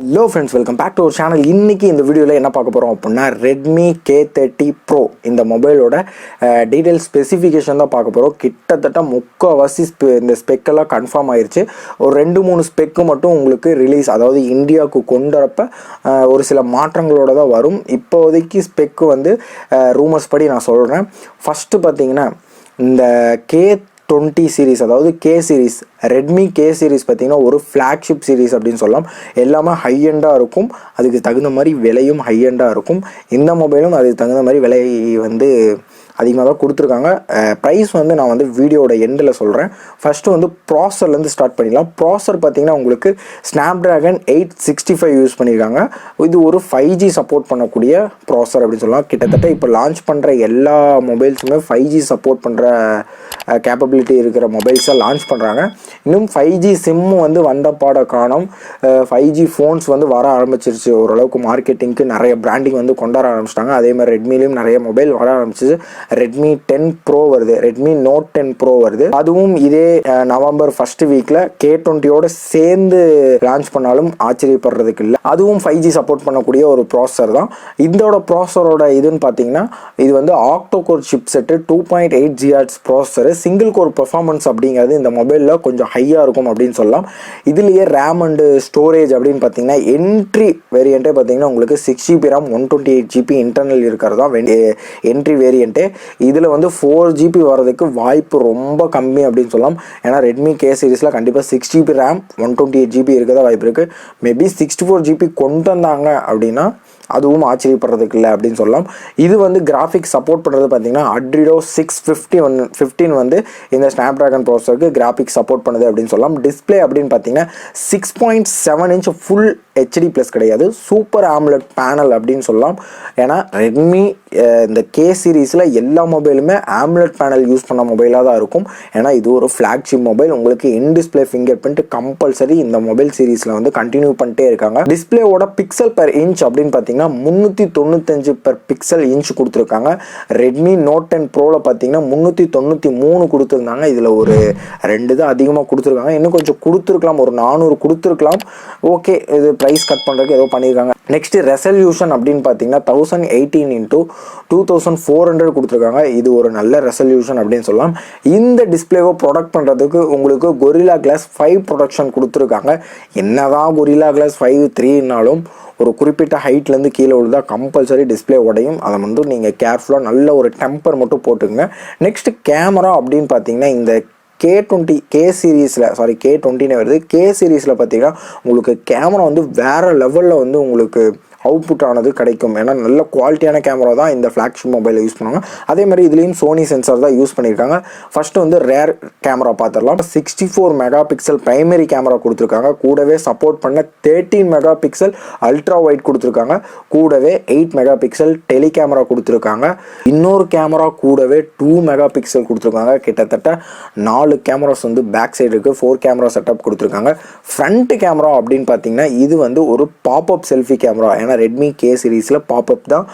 Hello friends, welcome back to our channel. இன்னைக்கு இந்த வீடியோல என்ன பார்க்க போறோம் அப்படினா Redmi k30 Pro இந்த மொபைலோட டீடைல் ஸ்பெசிஃபிகேஷன் தான் பார்க்க போறோம். கிட்டத்தட்ட முக்காவாசி இந்த ஸ்பெக் எல்லாம் கன்ஃபார்ம் ஆயிருச்சு. ஒரு 2-3 ஸ்பெக் மட்டும் உங்களுக்கு ரிலீஸ், அதாவது இந்தியாவுக்கு கொண்டறப்ப ஒரு சில மாற்றங்களோட தான் வரும். இப்போதைக்கு ஸ்பெக் வந்து ரூமர்ஸ் படி நான் சொல்றேன். ஃபர்ஸ்ட் பாத்தீங்கன்னா இந்த k20 சீரிஸ், அதாவது K series, Redmi K series பார்த்தீங்கன்னா ஒரு ஃப்ளாக்ஷிப் சீரிஸ் அப்படின்னு சொல்லலாம். எல்லாமே ஹை எண்டாக இருக்கும், அதுக்கு தகுந்த மாதிரி விலையும் ஹை எண்டாக இருக்கும். இந்த மொபைலும் அதுக்கு தகுந்த மாதிரி விலை வந்து அதிகமாக தான் கொடுத்துருக்காங்க. ப்ரைஸ் வந்து நான் வந்து வீடியோட எண்டில் சொல்கிறேன். ஃபஸ்ட்டு வந்து ப்ராசர்லேருந்து ஸ்டார்ட் பண்ணிடலாம். ப்ராசர் பார்த்தீங்கன்னா உங்களுக்கு ஸ்னாப்ட்ராகன் 865 யூஸ் பண்ணியிருக்காங்க. இது ஒரு 5G சப்போர்ட் பண்ணக்கூடிய ப்ராசர் அப்படின்னு சொல்லலாம். கிட்டத்தட்ட இப்போ லான்ச் பண்ணுற எல்லா மொபைல்ஸுமே 5G சப்போர்ட் பண்ணுற கேப்பபிலிட்டி இருக்கிற மொபைல்ஸை லான்ச் பண்ணுறாங்க. இன்னும் 5G சிம்மு வந்து வந்த பாட காணோம். 5G ஃபோன்ஸ் வந்து வர ஆரம்பிச்சிருச்சு. ஓரளவுக்கு மார்க்கெட்டிங்க்கு நிறைய பிராண்டிங் வந்து கொண்டாட ஆரம்பிச்சிட்டாங்க. அதே மாதிரி ரெட்மிலையும் நிறைய மொபைல் வர ஆரம்பிச்சிச்சு. Redmi 10 Pro வருது, Redmi Note 10 Pro வருது. அதுவும் இதே நவம்பர் ஃபர்ஸ்ட் வீக்ல k20யோட சேர்ந்து லான்ச் பண்ணாலும் ஆச்சரியப்படுறதுக்கு இல்லை. அதுவும் 5G சப்போர்ட் பண்ணக்கூடிய ஒரு ப்ராசஸர் தான். இதோட ப்ராசஸரோட இதுன்னு பார்த்தீங்கன்னா இது வந்து ஆக்டோ core chip set 2.8 GHz processor. Single core performance அப்படிங்கிறது இந்த மொபைலில் கொஞ்சம் ஹையாக இருக்கும் அப்படின்னு சொல்லலாம். இதுலேயே ரேம் அண்டு ஸ்டோரேஜ் அப்படின்னு பார்த்தீங்கன்னா என்ட்ரி வேரியண்ட்டே பார்த்தீங்கன்னா உங்களுக்கு 6GB RAM 128GB இன்டர்னல் இருக்கிறது தான் என்ட்ரி வேரியண்ட்டே. இதில் வந்து 4GB வரதுக்கு வாய்ப்பு ரொம்ப கம்மி அப்படின்னு சொல்லலாம். ஏன்னா ரெட்மி K சீரிஸில் கண்டிப்பாக 6GB RAM 128GB இருக்கிறதா வாய்ப்பு இருக்குது. மேபி 64GB கொண்டு வந்தாங்க அப்படின்னா அதுவும் ஆச்சரியப்படுறதுக்கு இல்லை அப்படின்னு சொல்லலாம். இது வந்து கிராஃபிக்ஸ் சப்போர்ட் பண்ணுறது பார்த்தீங்கன்னா Adreno 615 வந்து இந்த ஸ்னாப்ட்ராகன் ப்ராசஸருக்கு கிராஃபிக்ஸ் சப்போர்ட் பண்ணுது அப்படின்னு சொல்லலாம். டிஸ்பிளே அப்படின்னு பார்த்தீங்கன்னா 6.7 inch ஃபுல் HD ப்ளஸ் கிடையாது, சூப்பர் AMOLED பேனல் அப்படின்னு சொல்லலாம். ஏன்னா ரெட்மி இந்த K சீரீஸில் எல்லா மொபைலுமே AMOLED பேனல் யூஸ் பண்ண மொபைலாக தான் இருக்கும். ஏன்னா இது ஒரு ஃப்ளாக்ஷிப் மொபைல். உங்களுக்கு in display finger print compulsory இந்த மொபைல் சீரீஸில் வந்து கண்டினியூ பண்ணிட்டே இருக்காங்க. டிஸ்பிளேவோட பிக்சல் பெர் இன்ச் அப்படின்னு பார்த்தீங்கன்னா 395 பெர் பிக்சல் இன்ச் கொடுத்துருக்காங்க. ரெட்மி நோட் 10 ப்ரோவில் பார்த்தீங்கன்னா 393 கொடுத்துருந்தாங்க. இதில் ஒரு 2 தான் அதிகமாக கொடுத்துருக்காங்க. இன்னும் கொஞ்சம் கொடுத்துருக்கலாம், ஒரு 400 கொடுத்துருக்கலாம். ஓகே, இது ப்ரைஸ் கட் பண்ணுறதுக்கு ஏதோ பண்ணியிருக்காங்க. நெக்ஸ்ட் ரெசல்யூஷன் அப்படின்னு பார்த்தீங்கன்னா 1080x2400 கொடுத்துருக்காங்க. இது ஒரு நல்ல ரெசல்யூஷன் அப்படின்னு சொல்லலாம். இந்த டிஸ்பிளேவை ப்ரொடக்ட் பண்ணுறதுக்கு உங்களுக்கு Gorilla Glass 5 ப்ரொடக்ஷன் கொடுத்துருக்காங்க. என்னதான் Gorilla Glass 5.3னாலும் ஒரு குறிப்பிட்ட ஹைட்லேருந்து கீழே விழுந்தா கம்பல்சரி டிஸ்பிளே உடையும். அதை வந்து நீங்கள் கேர்ஃபுல்லாக நல்ல ஒரு டெம்பர் மட்டும் போட்டுக்கோங்க. நெக்ஸ்ட் கேமரா அப்படின்னு பார்த்தீங்கன்னா இந்த k20 வருது. K சீரீஸில் பார்த்தீங்கன்னா உங்களுக்கு கேமரா வந்து வேறு லெவலில் வந்து உங்களுக்கு அவுட்புட் ஆனது கிடைக்கும். ஏன்னா நல்ல குவாலிட்டியான கேமரா தான் இந்த ஃப்ளாக்ஷிப் மொபைலில் யூஸ் பண்ணுவாங்க. அதே மாதிரி இதுலேயும் சோனி சென்சார் தான் யூஸ் பண்ணியிருக்காங்க. ஃபர்ஸ்ட் வந்து ரேர் கேமரா பார்த்துடலாம். 64 மெகா பிக்சல் பிரைமரி கேமரா கொடுத்துருக்காங்க. கூடவே சப்போர்ட் பண்ண 13 மெகா பிக்சல் அல்ட்ரா வைட் கொடுத்துருக்காங்க. கூடவே 8 மெகா பிக்சல் டெலி கேமரா கொடுத்துருக்காங்க. இன்னொரு கேமரா கூடவே 2 மெகா பிக்சல் கொடுத்துருக்காங்க. கிட்டத்தட்ட 4 கேமராஸ் வந்து பேக் சைடு இருக்குது. 4 கேமரா செட்டப் கொடுத்துருக்காங்க. ஃப்ரண்ட் கேமரா அப்படின்னு பார்த்தீங்கன்னா இது வந்து ஒரு பாப்அப் செல்ஃபி கேமரா. ஏன்னா ரெட்மி K சீரீஸில் பாப்அப் தான்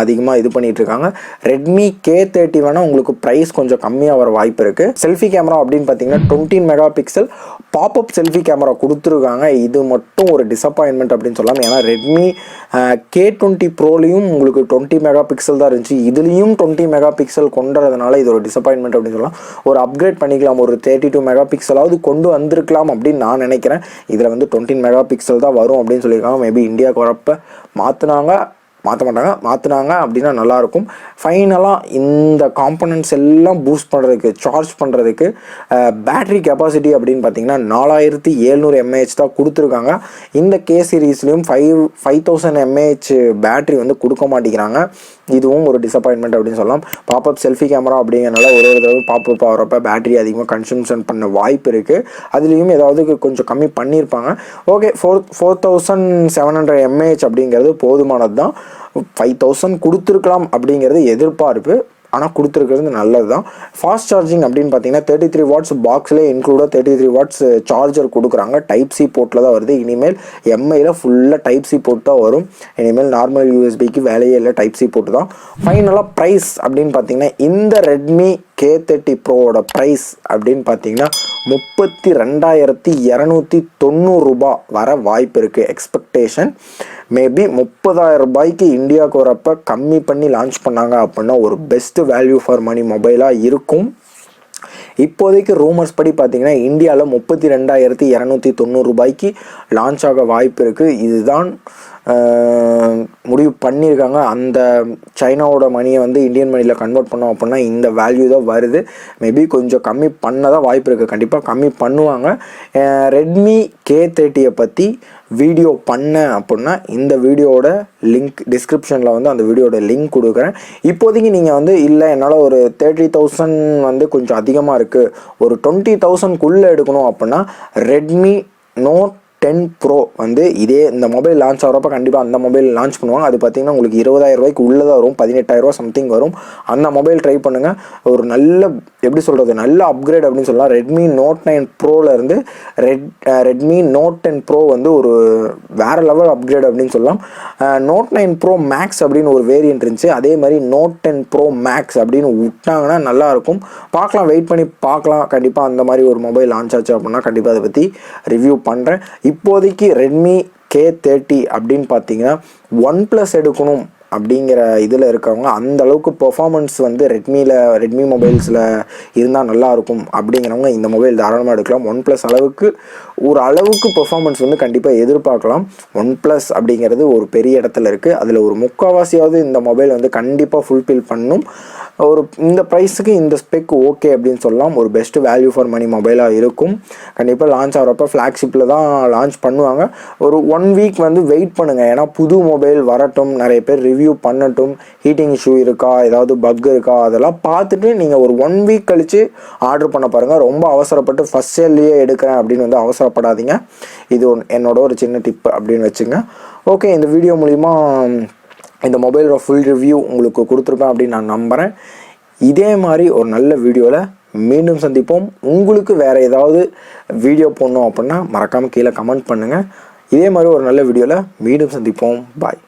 அதிகமாக இது பண்ணிட்டு இருக்காங்க. ரெட்மி k30 வேணால் உங்களுக்கு ப்ரைஸ் கொஞ்சம் கம்மியாக வர வாய்ப்பு இருக்குது. செல்ஃபி கேமரா அப்படின்னு பார்த்தீங்கன்னா 20 mega pixel pop-up selfie camera கொடுத்துருக்காங்க. இது மட்டும் ஒரு டிசப்பாயின்மெண்ட் அப்படின்னு சொல்லலாம். ஏன்னா ரெட்மி k20 ப்ரோலையும் உங்களுக்கு 20 மெகா பிக்சல் தான் இருந்துச்சு. இதுலேயும் 20 மெகா பிக்சல் கொண்டுறதுனால இது ஒரு டிசப்பாயின்மெண்ட் அப்படின்னு சொல்லலாம். ஒரு அப்கிரேட் பண்ணிக்கலாம், ஒரு 32 மெகா பிக்சலாவது கொண்டு வந்திருக்கலாம் அப்படின்னு நான் நினைக்கிறேன். இதில் வந்து 20 மெகா பிக்சல் தான் வரும் அப்படின்னு சொல்லியிருக்காங்க. மேபி இந்தியாவுக்கு வரப்போ மாற்றினாங்க அப்படின்னா நல்லாயிருக்கும். ஃபைனலாக இந்த காம்பனன்ட்ஸ் எல்லாம் பூஸ்ட் பண்ணுறதுக்கு, சார்ஜ் பண்ணுறதுக்கு பேட்ரி கெப்பாசிட்டி அப்படின்னு பார்த்தீங்கன்னா 4700 mAh தான் கொடுத்துருக்காங்க. இந்த K சீரீஸ்லேயும் 5000 mAh பேட்ரி வந்து கொடுக்க மாட்டேங்கிறாங்க. இதுவும் ஒரு டிசப்பாயின்மெண்ட் அப்படின்னு சொல்லலாம். பாப்அப் செல்ஃபி கேமரா அப்படிங்கிறனால ஒரு தடவை பாப்அப் ஆகிறப்ப பேட்டரி அதிகமாக கன்சம்ஷன் பண்ண வாய்ப்பு இருக்குது. அதுலேயும் ஏதாவது கொஞ்சம் கம்மி பண்ணியிருப்பாங்க. ஓகே, 4700 mAh அப்படிங்கிறது போதுமானது தான். 5000 கொடுத்துருக்கலாம் அப்படிங்கிறது எதிர்பார்ப்பு, ஆனால் கொடுத்துருக்கிறது நல்லது தான். ஃபாஸ்ட் சார்ஜிங் அப்படின்னு பார்த்தீங்கன்னா 33 வாட்ஸ் பாக்ஸ்லேயே இன்க்ளூடாக 33 வாட்ஸ் சார்ஜர் கொடுக்குறாங்க. டைப் சி போர்ட்டில் தான் வருது. இனிமேல் எம்ஐயில் ஃபுல்லாக டைப் சி போர்ட் தான் வரும். இனிமேல் நார்மல் யூஎஸ்பிக்கு வேலையே இல்லை, டைப் சி போர்ட்டு தான். ஃபைனலாக ப்ரைஸ் அப்படின்னு பார்த்தீங்கன்னா இந்த ரெட்மி k30 ப்ரோவோட ப்ரைஸ் அப்படின்னு பார்த்தீங்கன்னா 32,290 ரூபா வர வாய்ப்பு இருக்குது. எக்ஸ்பெக்டேஷன் மேபி 30,000 ரூபாய்க்கு இந்தியாவுக்கு வரப்போ கம்மி பண்ணி லான்ச் பண்ணாங்க அப்படின்னா ஒரு பெஸ்ட் வேல்யூ ஃபார் மணி மொபைலாக இருக்கும். இப்போதைக்கு ரூமர்ஸ் படி பார்த்தீங்கன்னா இந்தியாவில் 32,290 ரூபாய்க்கு லான்ச் ஆக வாய்ப்பு இருக்குது. இதுதான் முடிவு பண்ணியிருக்காங்க. அந்த சைனாவோட மணியை வந்து இந்தியன் மணியில் கன்வெர்ட் பண்ணோம் அப்படின்னா இந்த வேல்யூ தான் வருது. மேபி கொஞ்சம் கம்மி பண்ண தான் வாய்ப்பு இருக்குது. கண்டிப்பாக கம்மி பண்ணுவாங்க. ரெட்மி K30 பற்றி வீடியோ பண்ணேன் அப்படின்னா இந்த வீடியோவோட லிங்க் டிஸ்கிரிப்ஷனில் வந்து அந்த வீடியோட லிங்க் கொடுக்குறேன். இப்போதைக்கு நீங்கள் வந்து இல்லை என்னால் ஒரு 30,000 வந்து கொஞ்சம் அதிகமாக இருக்குது, ஒரு 20,000க்குள்ளே எடுக்கணும் அப்படின்னா ரெட்மி நோட் 10 ப்ரோ வந்து இதே இந்த மொபைல் லான்ச் ஆகிறப்ப கண்டிப்பாக அந்த மொபைல் லான்ச் பண்ணுவாங்க. அது பார்த்தீங்கன்னா உங்களுக்கு 20,000 ரூபாய்க்கு உள்ளதாக வரும், 18,000 ரூபா சம்திங் வரும். அந்த மொபைல் ட்ரை பண்ணுங்கள். ஒரு நல்ல எப்படி சொல்கிறது நல்ல அப்கிரேட் அப்படின்னு சொல்லலாம். ரெட்மி நோட் 9 ப்ரோலேருந்து ரெட்மி நோட் 10 ப்ரோ வந்து ஒரு வேறு லெவல் அப்கிரேட் அப்படின்னு சொல்லலாம். நோட் 9 ப்ரோ மேக்ஸ் அப்படின்னு ஒரு வேரியன்ட் இருந்துச்சு. அதே மாதிரி நோட் 10 ப்ரோ மேக்ஸ் அப்படின்னு விட்டாங்கன்னா நல்லாயிருக்கும். பார்க்கலாம், வெயிட் பண்ணி பார்க்கலாம். கண்டிப்பாக அந்த மாதிரி ஒரு மொபைல் லான்ச் ஆச்சு அப்படின்னா கண்டிப்பாக அதை பற்றி ரிவ்யூ பண்ணுறேன். இப்போதைக்கு ரெட்மி K30 அப்படின்னு பார்த்தீங்கன்னா OnePlus எடுக்கணும் அப்படிங்கிற இதில் இருக்கவங்க அந்த அளவுக்கு பெர்ஃபார்மன்ஸ் வந்து ரெட்மி மொபைல்ஸில் இருந்தால் நல்லாயிருக்கும் அப்படிங்கிறவங்க இந்த மொபைல் தாராளமாக எடுக்கலாம். OnePlus அளவுக்கு ஒரு அளவுக்கு பெர்ஃபார்மன்ஸ் வந்து கண்டிப்பாக எதிர்பார்க்கலாம். OnePlus அப்படிங்கிறது ஒரு பெரிய இடத்துல இருக்குது. அதில் ஒரு முக்கால்வாசியாவது இந்த மொபைல் வந்து கண்டிப்பாக ஃபுல்ஃபில் பண்ணும். ஒரு இந்த ப்ரைஸுக்கு இந்த ஸ்பெக் ஓகே அப்படின்னு சொல்லலாம். ஒரு பெஸ்ட் வேல்யூ ஃபார் மணி மொபைலாக இருக்கும். கண்டிப்பாக லான்ச் ஆகிறப்ப ஃப்ளாக்ஷிப்பில் தான் லான்ச் பண்ணுவாங்க. ஒரு 1 வீக் வந்து வெயிட் பண்ணுங்கள். ஏன்னா புது மொபைல் வரட்டும், நிறைய பேர் ரிவ்யூ பண்ணட்டும், ஹீட்டிங் இஷ்யூ இருக்கா, ஏதாவது பக் இருக்கா, அதெல்லாம் பார்த்துட்டு நீங்கள் ஒரு 1 வீக் கழித்து ஆர்டர் பண்ண பாருங்கள். ரொம்ப அவசரப்பட்டு ஃபஸ்ட் சேல்லையே எடுக்கிறேன் அப்படின்னு வந்து அவசரப்படாதீங்க. இது என்னோட ஒரு சின்ன டிப் அப்படின்னு வச்சுங்க. ஓகே, இந்த வீடியோ மூலிமா இந்த மொபைலோட ஃபுல் ரிவ்யூ உங்களுக்கு கொடுத்துருப்பேன் அப்படின்னு நான் நம்புகிறேன். இதே மாதிரி ஒரு நல்ல வீடியோவில் மீண்டும் சந்திப்போம். உங்களுக்கு வேறு ஏதாவது வீடியோ போடணும் அப்படின்னா மறக்காமல் கீழே கமெண்ட் பண்ணுங்கள். இதே மாதிரி ஒரு நல்ல வீடியோவில் மீண்டும் சந்திப்போம். பாய்.